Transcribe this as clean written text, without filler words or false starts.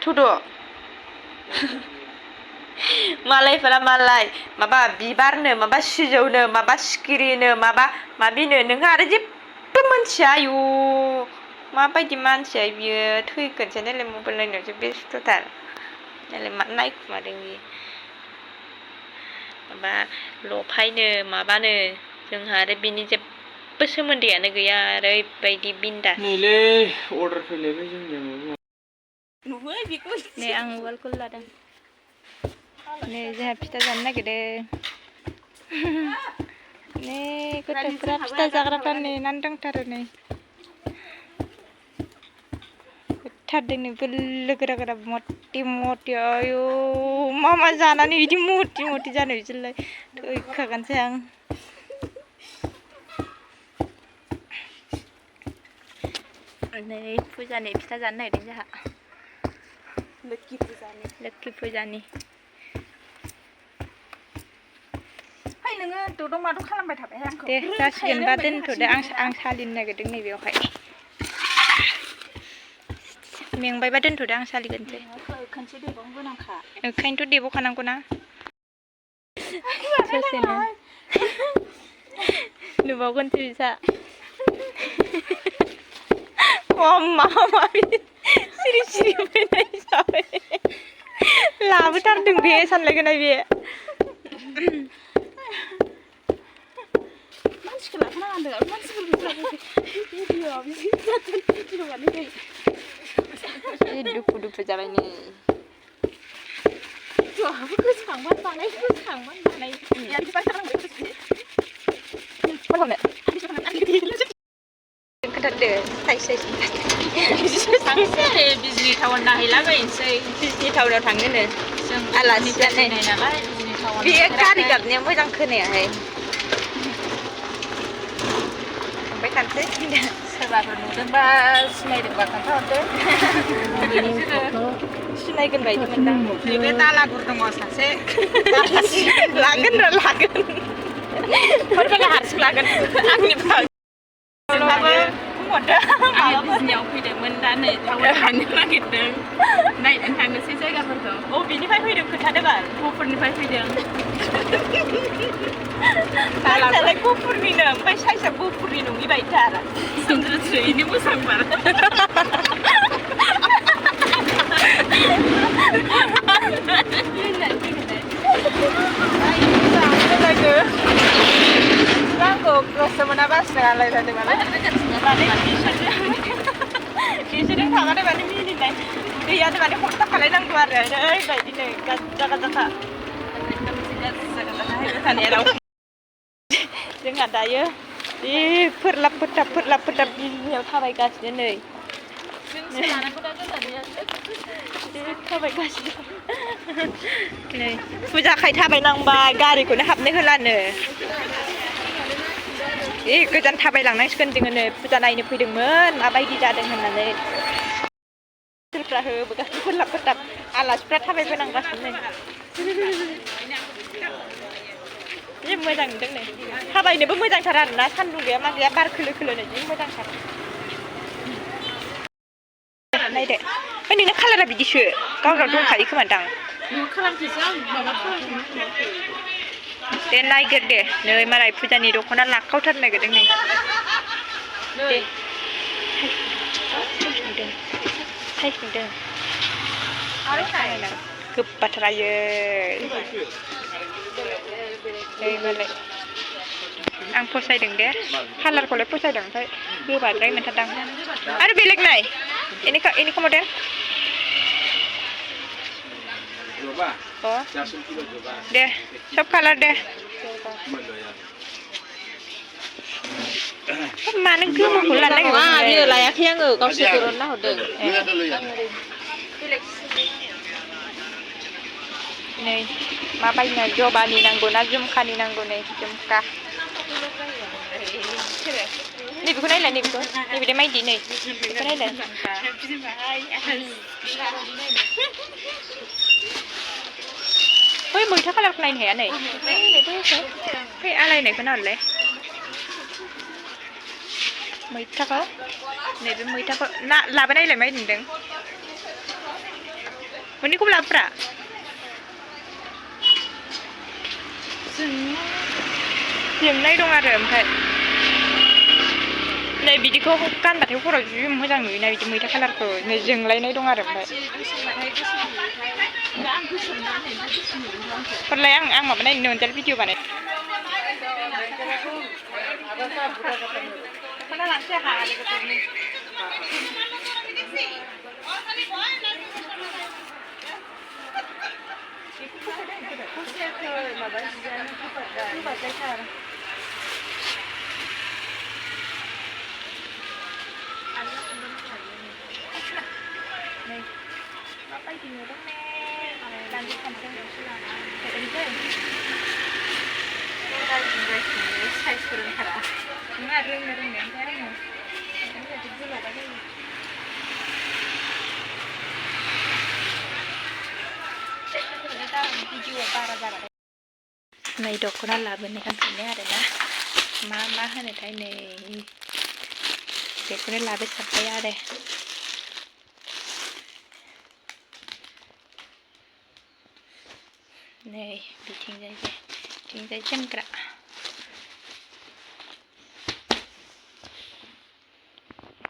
थुद' मालायफोरा मालाय माबा बिबारनो माबा सिजौनो माबा सिखिरिनो माबा माबिनो नोंहा आरो जेबो मोनथिया आयु माबायदि मानसिया बियो थैगोनसो नायलाय मबाइल नायनायावसो बेस्थ'थार नायलाय मा नायखुमादों बियो माबा लफायनो माबानो जोंहा आरो बिनि जेबो सोमोन्दैयानो गैया ओरैबायदि बिन्दास नैलै अर्डार फैलायबाय जोंनियाव नुबाय बेखौ नै आं उवालखौ लादों नै जोंहा फिथा जानो नागिरदों नै गथ'फ्रा फिथा जाग्राफ्रा नेनानै दंथारो नै होथारदों नै बोलो गोरा गोरा मति मति आयु मा जानानै बिदि मति मति जानो बिसोरलाय थैखागोनसो आं नै फुजानि फिथा जानो नागिरदों जोंहा लोखि फुजानि फै नोङो ददं मादं खालामबाय थाबाय आंखौ दे जासिगोनबा दोनथ'दो आं सालिनो नागिरदों नैबेयावहाय मेंबायबा दोनथ'दो आं सालिगोनसै खनसे देबावनो गोनांखा ओंखायनोथ' देबावखानांगौ ना ससेनो नुबावगोनसो बिसा माबा माबि सिरि सिरि फैनाय जाबाय लाबोथारदों बे सानलायगोन बे मानसिखौ लाफानांगौ मानसिफोरखौ दुखु दुखु जाबाय नै जोंहाबो गोसोखांबाय बानाय खोन्थादो थांसै बिजनि टाउन नायहैलाबायनोसै बिजनि टाउनाव थांनोनो जों आलासि जानाय नालाय बिजनि टाउन बे गारि गाबनाया मोजां खोनायाहाय थांबाय थानोसै सोरबाफोर नुदोंबा सिनायदोंबा खोन्थाहरदो सिनायगोन बायदि मोनदां नैबे दालागुर दङ सासे लागोन र' लागोन फोरमायना हारसिं लागोन आंनिफ्राय जोंहाबो बुंहरदो आङो बिजनियाव फैदोंमोन दा नै टाउनाव थांनो नागिरदों नायनानै थांनोसै जायगाफोरखौ अबेनिफ्राय फैदों खोन्थादो बाल गफुरनिफ्राय फैदों साइजआलाय गफुरनिनो ओमफ्राय साइजआ गफुरनि नङि बायदिथार सन्द्रस्रियैनो मोजांबार आंखौ गोसो मोना बासिनो आलायलायदों बिसोरजों थाबाथाय माने मिनिनाय दैयानो माने हरथा खालायनांगौ आरो ओरैबायदिनो गाजा गाजाखा जोंहा दायो बे फोरलाब फोथाब बिजनियाव थाबायगासिनो नै थाबायगासिनो नै फुजाखाय थाबायनांबाय गारिखौनो हाबनो होलानो गोजान थाबायलांनांसिगोन जोङो नै फुजा नायनो फैदोंमोन माबायदि जादों होननानै सोरफ्रा होबोगासिनो फोरलाब फोथाब आलासिफ्रा थाबायबोनांगासिनो जि मोजां नुदों नै थाबायनोबो मोजांथार आरोना सान्दुं गैया मा गैया बार खोलो खोलोनो जि मोजांथार नायदो ओमफ्राय नोंना कालारा बिदिसो गावनाव दंखायो खोमादां दे नायगोर दे नै मालाय फुजानि दख'ना लाखावथारनो नागिरदों नै दे साइज नुदों गोबाथार आयै नै मालाय आं फसायदों दे कालारखौलाय फसायदों ओमफ्राय गोबाद्राय मोनथारदां आरो बेलेग नाय एनिखौ मडेल दे सब कालार दे मानो गोमोखौ लानो नागिरदों लायाखै आङो गावसोर दरनना हरदों नै माबायनो जबानि नांगौ ना झुमखानि नांगौ नै झुमखा नैबेखौ नायलाय नैबेखौ नैबे माइदि नै बेखौ नायलाय बै मैथा कालारखौ नायनो हाया नै बै आलायनायखौ नायलाय मैथाखौ नैबे मैथाखौ ना लाबोनायलाय माइ नुदों मोननैखौबो लाबोब्रा जोंनाय दं आरो ओमफ्राय नै बिदिखौ गानबाथाय खर'आव जि मोजां नुयोना बिदि मैथा कालारखौ नै जोंलायनाय दं आरो ओमफ्राय हरलाय आं माबा नायनो मोनजाल भिडिअ बानाय नै दख'ना लाबोनो गानफिनो आरोना मा होनोथाय नै बेखौनो लाबोसाबबाय आरो नै बिथिंजाय जोमग्रा